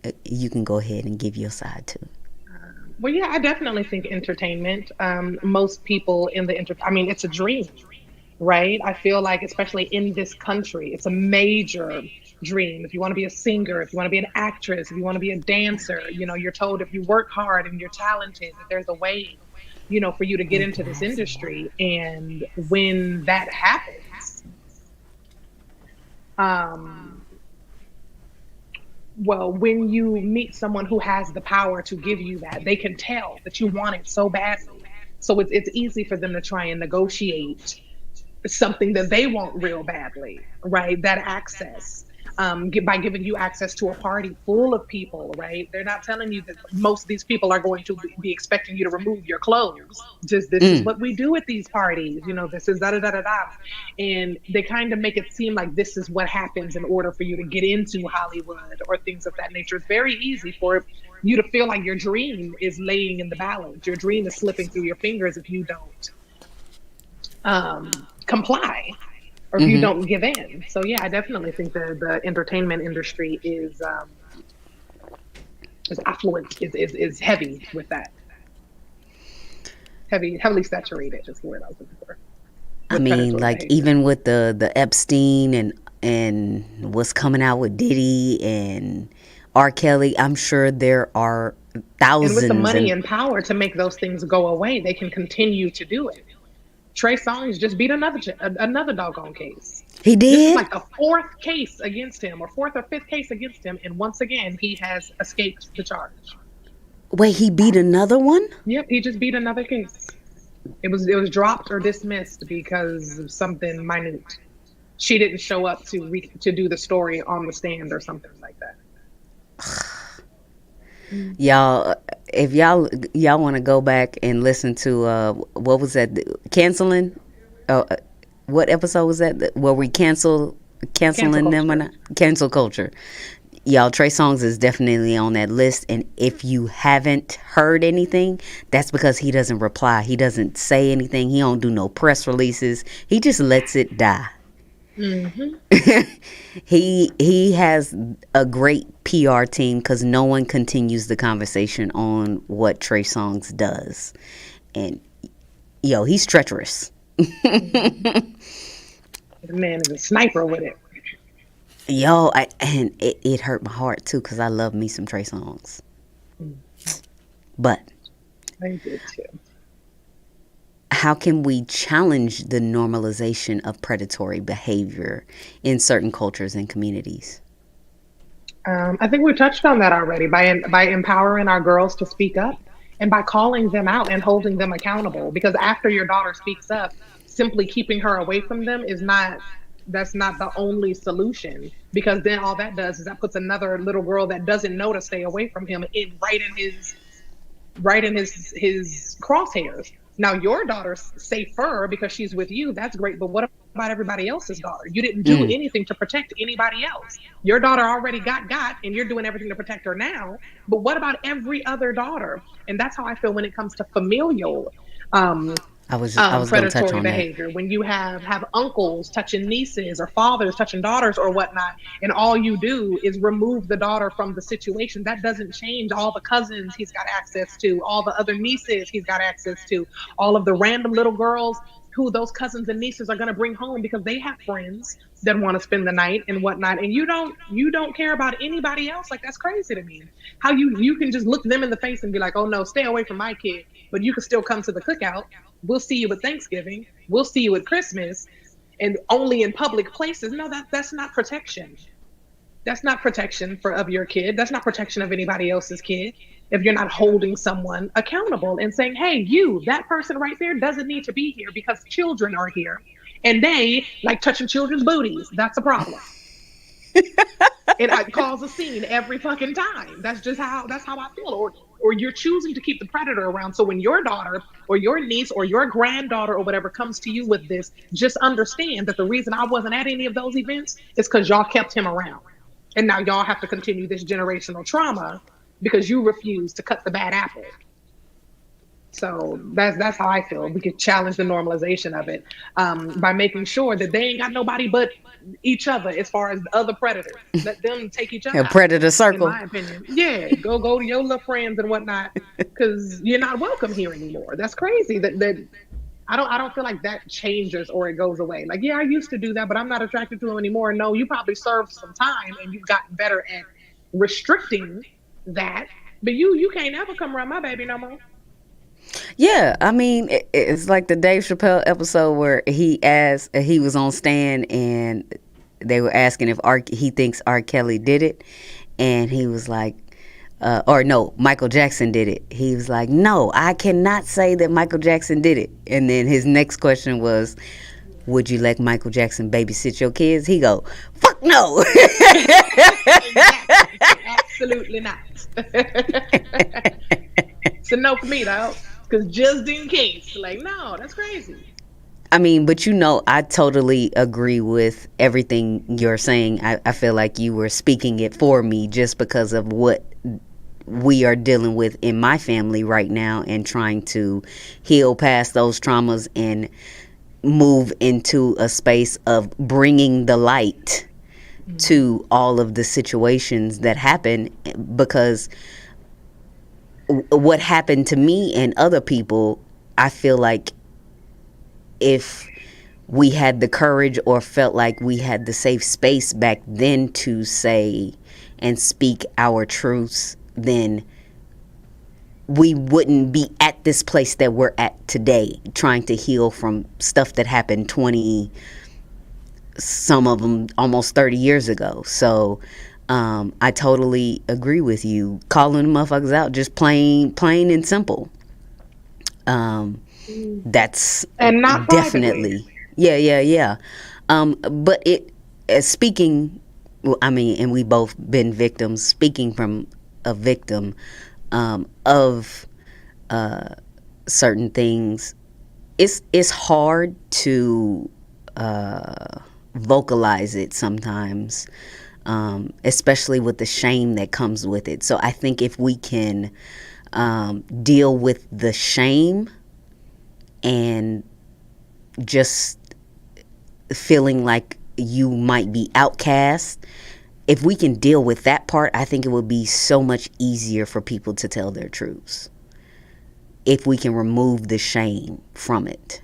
[SPEAKER 2] can go ahead and give your side too.
[SPEAKER 3] Well, yeah, I definitely think entertainment. Most people in the I mean, it's a dream, right? I feel like, especially in this country, it's a major dream. If you want to be a singer, if you want to be an actress, if you want to be a dancer, you're told if you work hard and you're talented, that there's a way, for you to get into this industry. And when that happens, well, when you meet someone who has the power to give you that, they can tell that you want it so badly. So it's easy for them to try and negotiate something that they want real badly, right? That access, by giving you access to a party full of people, right? They're not telling you that most of these people are going to be expecting you to remove your clothes. Just this is what we do at these parties, this is da da da da da. And they kind of make it seem like this is what happens in order for you to get into Hollywood or things of that nature. It's very easy for you to feel like your dream is laying in the balance. Your dream is slipping through your fingers if you don't comply, or if you don't give in. So yeah, I definitely think the entertainment industry is affluent, is heavy with that. Heavily saturated is the word I was looking for.
[SPEAKER 2] I mean, like behavior. Even with the Epstein and what's coming out with Diddy and R. Kelly, I'm sure there are
[SPEAKER 3] And with the
[SPEAKER 2] thousands
[SPEAKER 3] money
[SPEAKER 2] and
[SPEAKER 3] and power to make those things go away, they can continue to do it. Trey Songz just beat another doggone case.
[SPEAKER 2] he
[SPEAKER 3] This is
[SPEAKER 2] did.
[SPEAKER 3] like the fourth case against him, or fourth or fifth case against him, and once again he has escaped the charge.
[SPEAKER 2] Wait, he beat another one?
[SPEAKER 3] Yep, he just beat another case. It was dropped or dismissed because of something minute. She didn't show up to do the story on the stand or something like that.
[SPEAKER 2] Y'all, if y'all want to go back and listen to what was that, canceling, what episode was that where we canceling them or not? Cancel culture. Y'all, Trey Songz is definitely on that list, and if you haven't heard anything, that's because he doesn't reply. He doesn't say anything. He don't do no press releases. He just lets it die. He has a great PR team because no one continues the conversation on what Trey Songz does, and he's treacherous.
[SPEAKER 3] The man is a sniper with it.
[SPEAKER 2] And it hurt my heart too because I love me some Trey Songz. But
[SPEAKER 3] I did too.
[SPEAKER 2] how can we challenge the normalization of predatory behavior in certain cultures and communities?
[SPEAKER 3] I think we touched on that already by empowering our girls to speak up and by calling them out and holding them accountable. Because after your daughter speaks up, simply keeping her away from them that's not the only solution. Because then all that does is that puts another little girl that doesn't know to stay away from him right in his crosshairs. Now your daughter's safer because she's with you. That's great. But what about everybody else's daughter? You didn't do anything to protect anybody else. Your daughter already got, and you're doing everything to protect her now. But what about every other daughter? And that's how I feel when it comes to familial
[SPEAKER 2] I was going to touch
[SPEAKER 3] predatory
[SPEAKER 2] on
[SPEAKER 3] behavior. When you have uncles touching nieces or fathers touching daughters or whatnot, and all you do is remove the daughter from the situation, that doesn't change all the cousins he's got access to, all the other nieces he's got access to, all of the random little girls who those cousins and nieces are going to bring home because they have friends that want to spend the night and whatnot, and you don't care about anybody else. Like, that's crazy to me. How you can just look them in the face and be like, oh no, stay away from my kid, but you can still come to the cookout. We'll see you at Thanksgiving. We'll see you at Christmas, and only in public places. No, that's not protection. That's not protection of your kid. That's not protection of anybody else's kid. If you're not holding someone accountable and saying, hey, that person right there doesn't need to be here because children are here and they like touching children's booties. That's a problem. And it cause a scene every fucking time. That's how I feel. Or you're choosing to keep the predator around. So when your daughter or your niece or your granddaughter or whatever comes to you with this, just understand that the reason I wasn't at any of those events is because y'all kept him around. And now y'all have to continue this generational trauma because you refuse to cut the bad apple. So that's how I feel. We could challenge the normalization of it by making sure that they ain't got nobody but each other as far as the other predators. Let them take each other
[SPEAKER 2] A predator
[SPEAKER 3] out,
[SPEAKER 2] circle.
[SPEAKER 3] in my opinion. Yeah, go to your little friends and whatnot because you're not welcome here anymore. That's crazy. That I don't feel like that changes or it goes away. Like, yeah, I used to do that, but I'm not attracted to him anymore. No, you probably served some time and you've gotten better at restricting that, but you can't ever come around my baby no more.
[SPEAKER 2] Yeah, I mean, it's like the Dave Chappelle episode where he was on stand and they were asking if he thinks R. Kelly did it, and he was like, or no, Michael Jackson did it. He was like, no, I cannot say that Michael Jackson did it. And then his next question was, would you let Michael Jackson babysit your kids? He go, fuck no.
[SPEAKER 3] Exactly. Absolutely not. So no for me, though. Because just in case, like, no, that's crazy.
[SPEAKER 2] I mean, but I totally agree with everything you're saying. I feel like you were speaking it for me just because of what we are dealing with in my family right now and trying to heal past those traumas and move into a space of bringing the light to all of the situations that happen, because what happened to me and other people, I feel like if we had the courage or felt like we had the safe space back then to say and speak our truths, then we wouldn't be at this place that we're at today, trying to heal from stuff that happened 20, some of them almost 30 years ago. So I totally agree with you. Calling the motherfuckers out, just plain and simple. That's
[SPEAKER 3] And not
[SPEAKER 2] definitely,
[SPEAKER 3] privately.
[SPEAKER 2] yeah. But it, speaking, well, I mean, and we both been victims. Speaking from a victim of certain things, it's hard to vocalize it sometimes, especially with the shame that comes with it. So I think if we can deal with the shame and just feeling like you might be outcast, if we can deal with that part, I think it would be so much easier for people to tell their truths. If we can remove the shame from it,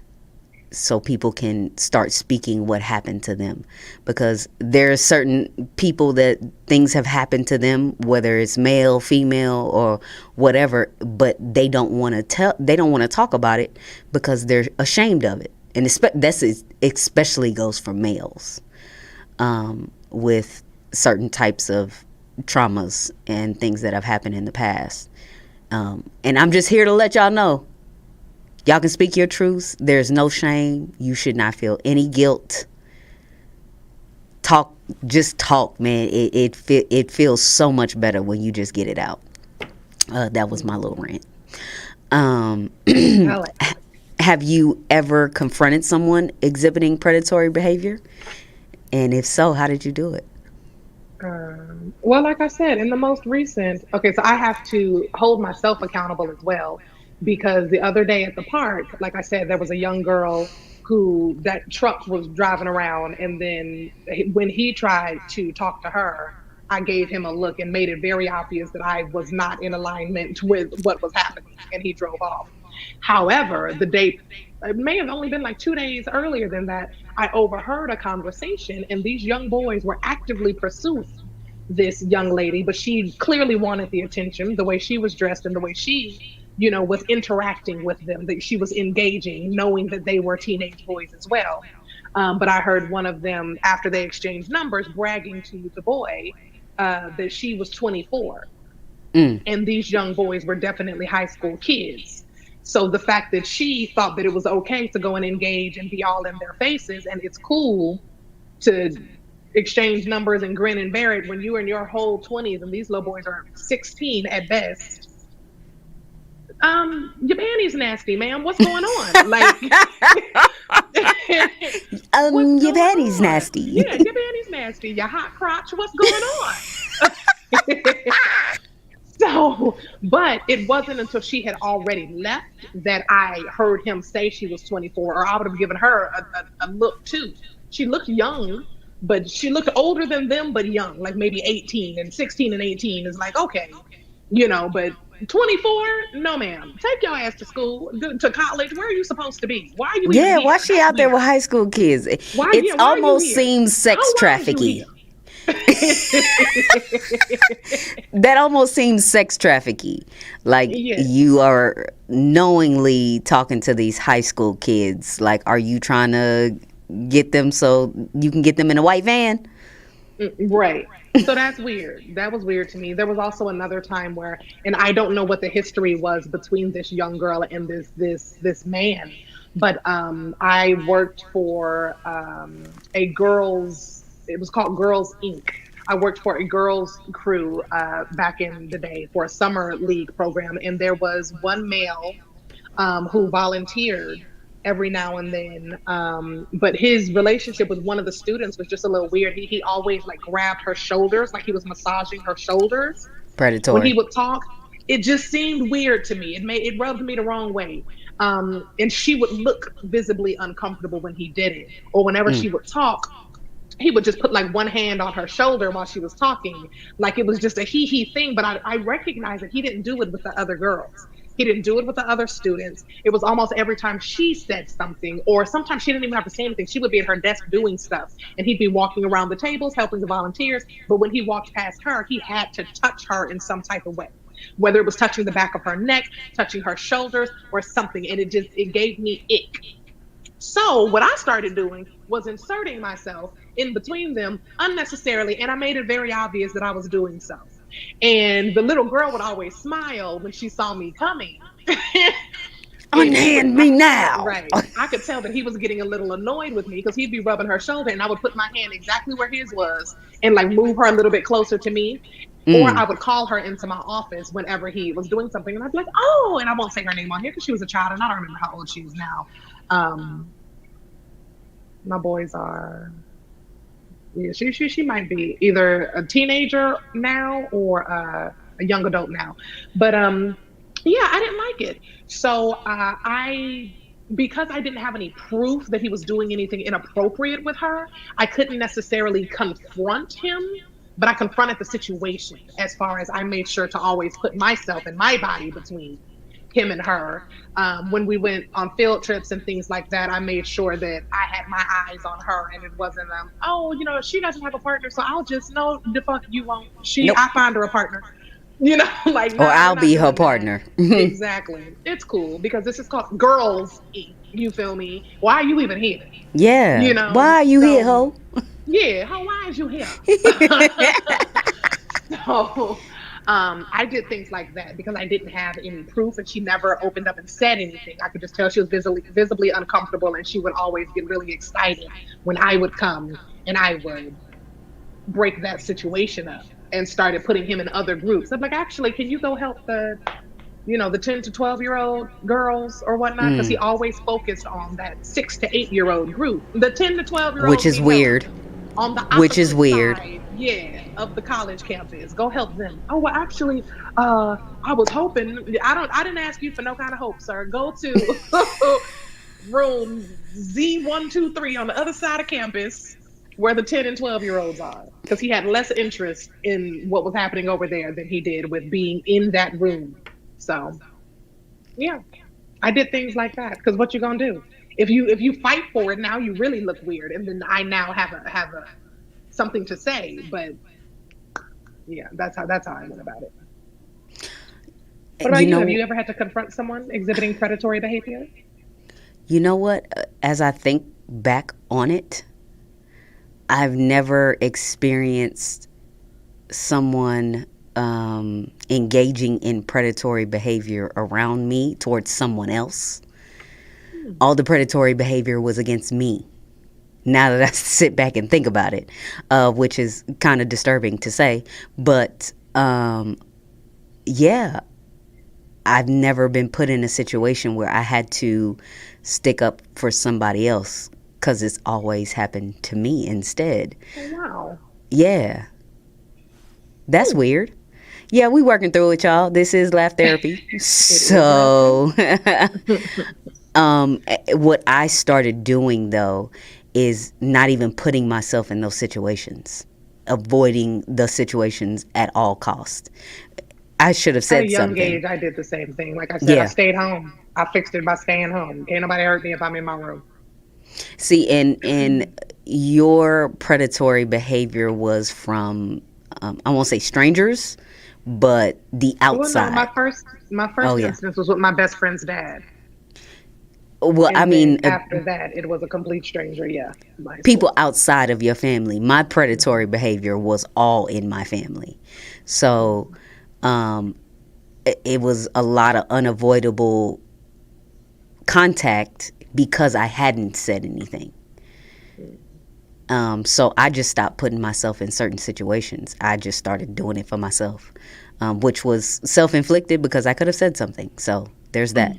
[SPEAKER 2] so people can start speaking what happened to them. Because there are certain people that things have happened to them, whether it's male, female, or whatever, but they don't want to talk about it because they're ashamed of it. And that's especially goes for males, with certain types of traumas and things that have happened in the past. And I'm just here to let y'all know, y'all can speak your truths. There's no shame. You should not feel any guilt. Just talk, man. It feels so much better when you just get it out. That was my little rant.
[SPEAKER 3] I like that.
[SPEAKER 2] Have you ever confronted someone exhibiting predatory behavior? And if so, how did you do it?
[SPEAKER 3] Well, like I said, in the most recent, okay, so I have to hold myself accountable as well because the other day at the park, like I said, there was a young girl who that truck was driving around, and then when he tried to talk to her, I gave him a look and made it very obvious that I was not in alignment with what was happening, and he drove off. However, the day, it may have only been like 2 days earlier than that, I overheard a conversation, and these young boys were actively pursuing this young lady, but she clearly wanted the attention, the way she was dressed and the way she, was interacting with them, that she was engaging, knowing that they were teenage boys as well. But I heard one of them, after they exchanged numbers, bragging to the boy that she was 24.
[SPEAKER 2] Mm.
[SPEAKER 3] And these young boys were definitely high school kids. So the fact that she thought that it was okay to go and engage and be all in their faces, and it's cool to exchange numbers and grin and bear it when you are in your whole 20s and these little boys are 16 at best. Your panties nasty, ma'am. What's going on? Like, what's
[SPEAKER 2] Your
[SPEAKER 3] going
[SPEAKER 2] panties
[SPEAKER 3] on?
[SPEAKER 2] nasty.
[SPEAKER 3] Yeah, your panties nasty. Your hot crotch. What's going on? So, but it wasn't until she had already left that I heard him say she was 24, or I would have given her a look too. She looked young, but she looked older than them, but young, like maybe 18, and 16 and 18 is like, okay, but 24, no, ma'am. Take your ass to school, to college. Where are you supposed to be? Why are you even
[SPEAKER 2] Yeah, why
[SPEAKER 3] here?
[SPEAKER 2] she
[SPEAKER 3] That's
[SPEAKER 2] out there with
[SPEAKER 3] weird.
[SPEAKER 2] high school kids?
[SPEAKER 3] Why,
[SPEAKER 2] It's
[SPEAKER 3] yeah, why are you
[SPEAKER 2] almost
[SPEAKER 3] here?
[SPEAKER 2] seems
[SPEAKER 3] How
[SPEAKER 2] sex
[SPEAKER 3] why is you
[SPEAKER 2] trafficking.
[SPEAKER 3] here?
[SPEAKER 2] That almost seems sex trafficking. Like
[SPEAKER 3] Yes.
[SPEAKER 2] you are knowingly talking to these high school kids. Like, are you trying to get them so you can get them in a white van?
[SPEAKER 3] Right. So that's weird. That was weird to me. There was also another time where, and I don't know what the history was between this young girl and this man, but I worked for a girls. It was called Girls Inc. I worked for a girls crew back in the day for a summer league program, and there was one male who volunteered every now and then. But his relationship with one of the students was just a little weird. He always like grabbed her shoulders, like he was massaging her shoulders when he
[SPEAKER 2] Predatory.
[SPEAKER 3] would talk. It just seemed weird to me. It rubbed me the wrong way. And she would look visibly uncomfortable when he did it, or whenever
[SPEAKER 2] Mm.
[SPEAKER 3] she would talk, he would just put like one hand on her shoulder while she was talking, like it was just a he thing. But I recognized that he didn't do it with the other girls. He didn't do it with the other students. It was almost every time she said something, or sometimes she didn't even have to say anything. She would be at her desk doing stuff, and he'd be walking around the tables helping the volunteers. But when he walked past her, he had to touch her in some type of way, whether it was touching the back of her neck, touching her shoulders, or something. And it gave me ick. So what I started doing was inserting myself in between them unnecessarily, and I made it very obvious that I was doing so. And the little girl would always smile when she saw me coming.
[SPEAKER 2] Unhand me now.
[SPEAKER 3] Right. I could tell that he was getting a little annoyed with me because he'd be rubbing her shoulder, and I would put my hand exactly where his was and like move her a little bit closer to me. Or I would call her into my office whenever he was doing something, and I'd be like, oh, and I won't say her name on here because she was a child, and I don't remember how old she is now. My boys are, yeah, she might be either a teenager now or a young adult now. But yeah, I didn't like it. So because I didn't have any proof that he was doing anything inappropriate with her, I couldn't necessarily confront him, but I confronted the situation as far as I made sure to always put myself and my body between him and her. When we went on field trips and things like that, I made sure that I had my eyes on her, and it wasn't, oh, she doesn't have a partner, so I'll just, no, the fuck you won't.
[SPEAKER 2] Nope.
[SPEAKER 3] I find her a partner. Like,
[SPEAKER 2] or I'll be her partner.
[SPEAKER 3] Exactly. It's cool because this is called Girls Inc. You feel me? Why are you even here?
[SPEAKER 2] Yeah. Why are you here, ho?
[SPEAKER 3] Yeah, ho, why is you here? So, I did things like that because I didn't have any proof, and she never opened up and said anything. I could just tell she was visibly uncomfortable, and she would always get really excited when I would come and I would break that situation up and started putting him in other groups. I'm like, actually, can you go help the 10 to 12-year-old girls or whatnot? Because he always focused on that 6 to 8-year-old group. The 10 to 12-year-old,
[SPEAKER 2] which is weird.
[SPEAKER 3] On the opposite side, yeah, of the college campus. Go help them. Oh, well, actually, I was hoping. I didn't ask you for no kind of hope, sir. Go to room Z123 on the other side of campus, where the 10 and 12-year-olds are, because he had less interest in what was happening over there than he did with being in that room. So, yeah, I did things like that because what you gonna do? If you fight for it, now you really look weird, and then I now have a something to say. But yeah, that's how I went about it. What about you? Have you ever had to confront someone exhibiting predatory behavior?
[SPEAKER 2] You know what? As I think back on it, I've never experienced someone engaging in predatory behavior around me towards someone else. All the predatory behavior was against me. Now that I sit back and think about it, which is kind of disturbing to say, but yeah, I've never been put in a situation where I had to stick up for somebody else, because it's always happened to me instead.
[SPEAKER 3] Oh, wow.
[SPEAKER 2] Yeah. That's weird. Yeah, we working through it, y'all. This is Laugh Therapy. So what I started doing, though, is not even putting myself in those situations, avoiding the situations at all costs. I should have said something.
[SPEAKER 3] At a young age, I did the same thing. Like I said, I stayed home. I fixed it by staying home. Can't nobody hurt me if I'm in my room.
[SPEAKER 2] See, and your predatory behavior was from, I won't say strangers, but the outside.
[SPEAKER 3] Well, no, my first instance was with my best friend's dad.
[SPEAKER 2] Well,
[SPEAKER 3] and
[SPEAKER 2] I mean,
[SPEAKER 3] after that, it was a complete stranger. Yeah,
[SPEAKER 2] people outside of your family. My predatory behavior was all in my family, so it was a lot of unavoidable contact because I hadn't said anything. So I just stopped putting myself in certain situations. I just started doing it for myself, which was self-inflicted because I could have said something. So there's that.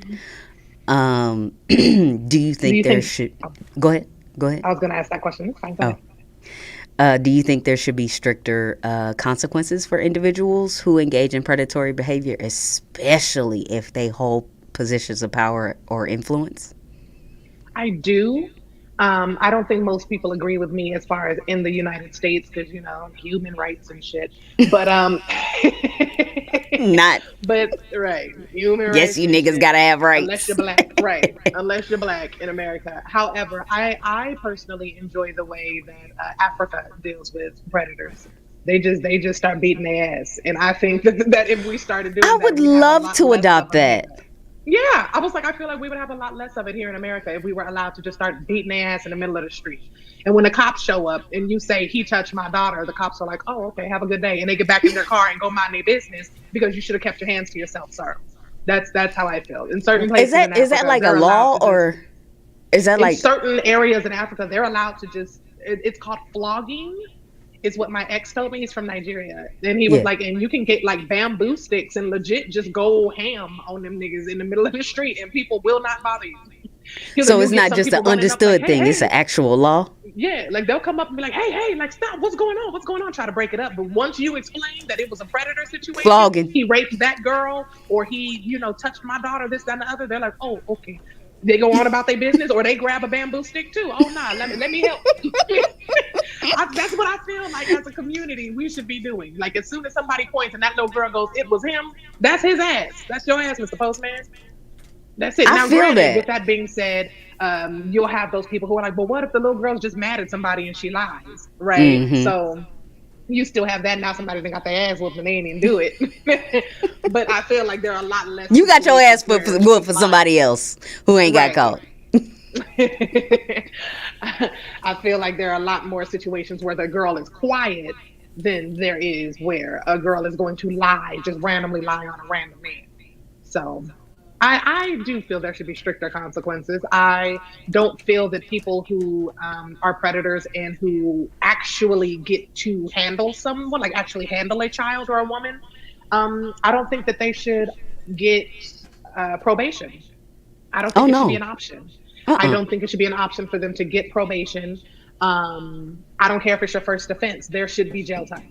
[SPEAKER 2] Do you think there should... Go ahead.
[SPEAKER 3] I was going to ask that question. Fine, go ahead.
[SPEAKER 2] Do you think there should be stricter consequences for individuals who engage in predatory behavior, especially if they hold positions of power or influence?
[SPEAKER 3] I do, I don't think most people agree with me as far as in the United States because human rights and shit. But
[SPEAKER 2] Not.
[SPEAKER 3] but right, human
[SPEAKER 2] Yes,
[SPEAKER 3] rights
[SPEAKER 2] you
[SPEAKER 3] and
[SPEAKER 2] niggas
[SPEAKER 3] shit.
[SPEAKER 2] gotta have
[SPEAKER 3] Unless you're
[SPEAKER 2] rights.
[SPEAKER 3] black, right? Unless you're black in America. However, I personally enjoy the way that Africa deals with predators. They just start beating their ass, and I think that if we started
[SPEAKER 2] I
[SPEAKER 3] doing that,
[SPEAKER 2] would
[SPEAKER 3] we'd have a
[SPEAKER 2] love
[SPEAKER 3] lot
[SPEAKER 2] to
[SPEAKER 3] less of
[SPEAKER 2] adopt
[SPEAKER 3] them here.
[SPEAKER 2] that.
[SPEAKER 3] Yeah, I was like, I feel like we would have a lot less of it here in America if we were allowed to just start beating their ass in the middle of the street. And when the cops show up and you say he touched my daughter, the cops are like, "Oh, okay, have a good day," and they get back in their car and go mind their business because you should have kept your hands to yourself, sir. That's how I feel. In certain
[SPEAKER 2] Is
[SPEAKER 3] places in
[SPEAKER 2] that
[SPEAKER 3] Africa,
[SPEAKER 2] like a
[SPEAKER 3] they're allowed
[SPEAKER 2] law,
[SPEAKER 3] to just.
[SPEAKER 2] or is that
[SPEAKER 3] In
[SPEAKER 2] like
[SPEAKER 3] certain areas in Africa, they're allowed to just. It's called flogging is what my ex told me. He's from Nigeria. And he was
[SPEAKER 2] yeah?
[SPEAKER 3] like, and you can get like bamboo sticks and legit just go ham on them niggas in the middle of the street and people will not bother you. He was like,
[SPEAKER 2] So
[SPEAKER 3] you'll
[SPEAKER 2] it's
[SPEAKER 3] get
[SPEAKER 2] not
[SPEAKER 3] some
[SPEAKER 2] just an
[SPEAKER 3] people running up like,
[SPEAKER 2] understood
[SPEAKER 3] hey,
[SPEAKER 2] thing; it's an
[SPEAKER 3] hey.
[SPEAKER 2] actual law.
[SPEAKER 3] Yeah, like they'll come up and be like, hey, hey, like stop, what's going on? What's going on? Try to break it up. But once you explain that it was a predator situation,
[SPEAKER 2] Flogging.
[SPEAKER 3] he raped that girl or he, touched my daughter, this, that, and the other, they're like, oh, okay. They go on about their business or they grab a bamboo stick too. Oh nah, let me help. That's what I feel like as a community we should be doing. Like as soon as somebody points and that little girl goes, it was him, that's his ass. That's your ass, Mr. Postman. That's it.
[SPEAKER 2] I
[SPEAKER 3] Now,
[SPEAKER 2] feel
[SPEAKER 3] granted, with
[SPEAKER 2] that.
[SPEAKER 3] that being said, you'll have those people who are like, well, what if the little girl's just mad at somebody and she lies, right?
[SPEAKER 2] Hmm.
[SPEAKER 3] So you still have that. Now somebody done got their ass whooped and they didn't even do it. But I feel like there are a lot less
[SPEAKER 2] You got your
[SPEAKER 3] situations
[SPEAKER 2] ass
[SPEAKER 3] where
[SPEAKER 2] whooped
[SPEAKER 3] she's
[SPEAKER 2] for
[SPEAKER 3] lying.
[SPEAKER 2] somebody else who ain't got
[SPEAKER 3] Right.
[SPEAKER 2] caught.
[SPEAKER 3] I feel like there are a lot more situations where the girl is quiet than there is where a girl is going to lie, just randomly lie on a random man. So I do feel there should be stricter consequences. I don't feel that people who are predators and who actually get to handle someone, like actually handle a child or a woman, I don't think that they should get probation. I don't
[SPEAKER 2] Oh
[SPEAKER 3] think it should be
[SPEAKER 2] no.
[SPEAKER 3] an option. I
[SPEAKER 2] Uh-uh.
[SPEAKER 3] don't think it should be an option for them to get probation. I don't care if it's your first offense. There should be jail time,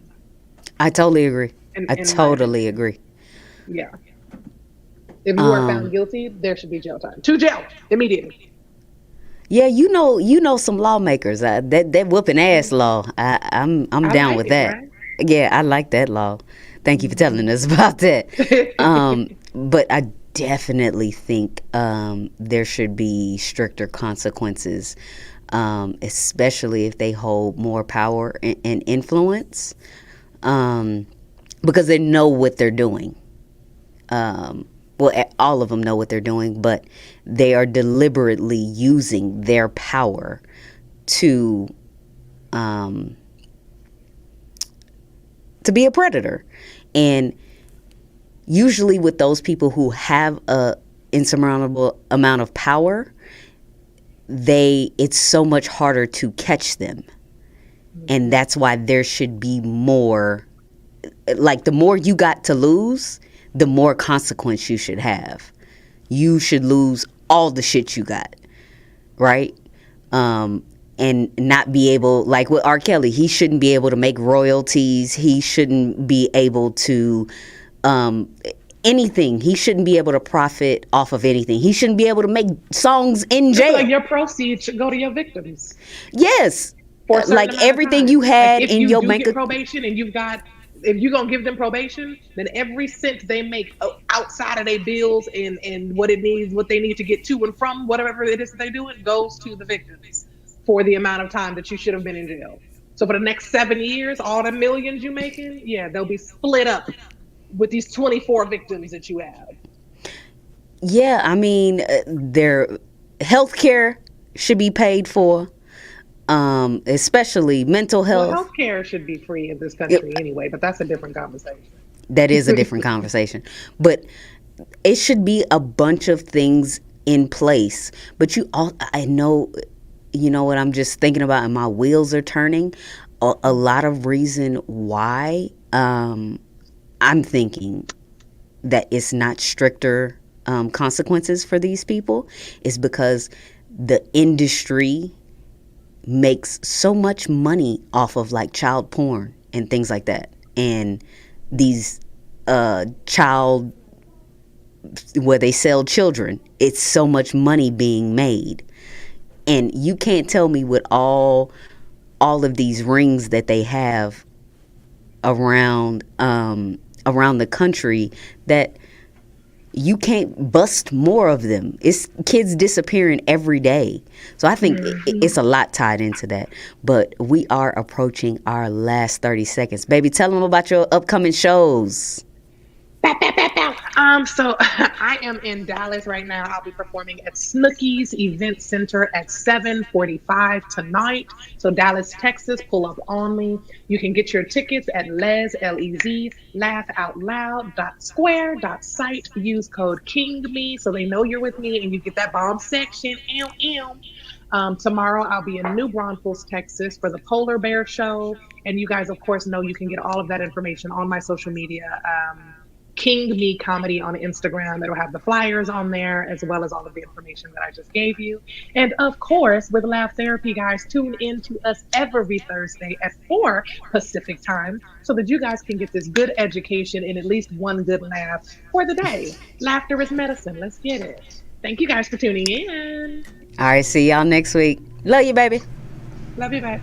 [SPEAKER 2] I totally agree. I
[SPEAKER 3] in my
[SPEAKER 2] totally
[SPEAKER 3] opinion.
[SPEAKER 2] agree.
[SPEAKER 3] Yeah. If you are found
[SPEAKER 2] Um,
[SPEAKER 3] guilty, there should be jail time. To jail immediately.
[SPEAKER 2] yeah, you know some lawmakers. That whooping ass law. I'm
[SPEAKER 3] I
[SPEAKER 2] down
[SPEAKER 3] like
[SPEAKER 2] with
[SPEAKER 3] it,
[SPEAKER 2] that.
[SPEAKER 3] right?
[SPEAKER 2] Yeah, I like that law. Thank you for telling
[SPEAKER 3] Hmm.
[SPEAKER 2] us about that. But I definitely think there should be stricter consequences, especially if they hold more power and influence, um, because they know what they're doing. Well, all of them know what they're doing, but they are deliberately using their power to um, to be a predator. And usually, with those people who have a insurmountable amount of power, it's so much harder to catch them, and that's why there should be more. Like the more you got to lose, the more consequence you should have. You should lose all the shit you got, right? And not be able, like with R. Kelly, he shouldn't be able to make royalties. He shouldn't be able to um, anything. He shouldn't be able to profit off of anything. He shouldn't be able to make songs in
[SPEAKER 3] I feel like
[SPEAKER 2] jail.
[SPEAKER 3] your proceeds should go to your victims
[SPEAKER 2] Yes,
[SPEAKER 3] for a certain
[SPEAKER 2] like
[SPEAKER 3] amount of
[SPEAKER 2] everything you
[SPEAKER 3] time. Like
[SPEAKER 2] had
[SPEAKER 3] if
[SPEAKER 2] in
[SPEAKER 3] you
[SPEAKER 2] your
[SPEAKER 3] do
[SPEAKER 2] bank.
[SPEAKER 3] get probation and if you're gonna give them probation, then every cent they make outside of their bills and what they need to get to and from whatever it is that they're doing goes to the victims for the amount of time that you should have been in jail. So for the next 7 years, all the millions you making, yeah, they'll be split up with these 24 victims that you have.
[SPEAKER 2] Yeah, I mean, their health care should be paid for, especially mental
[SPEAKER 3] Well,
[SPEAKER 2] health.
[SPEAKER 3] healthcare should be free in this
[SPEAKER 2] It,
[SPEAKER 3] country anyway, but that's a different conversation.
[SPEAKER 2] that is a different conversation. But it should be a bunch of things in place. But I know, you know what I'm just thinking about, and my wheels are turning. A lot of reason why I'm thinking that it's not stricter consequences for these people is because the industry makes so much money off of like child porn and things like that, and these child where they sell children. It's so much money being made. And you can't tell me with all of these rings that they have around around the country that you can't bust more of them. It's kids disappearing every day. So I think it's a lot tied into that. But we are approaching our last 30 seconds. Baby, tell them about your upcoming shows.
[SPEAKER 3] So I am in Dallas right now. I'll be performing at Snooki's Event Center at 7:45 tonight. So Dallas, Texas, pull up on me. You can get your tickets at LEZ, laughoutloud.square.site. Use code KINGME so they know you're with me and you get that bomb section. Ew, ew. Tomorrow I'll be in New Braunfels, Texas for the Polar Bear Show. And you guys, of course, know you can get all of that information on my social media. King Me Comedy on Instagram. It'll have the flyers on there as well as all of the information that I just gave you. And of course, with Laugh Therapy, guys, tune in to us every Thursday at 4 Pacific time so that you guys can get this good education and at least one good laugh for the day. Laughter is medicine. Let's get it. Thank you guys for tuning in.
[SPEAKER 2] All right, see y'all next week. Love you, baby.
[SPEAKER 3] Love you, babe.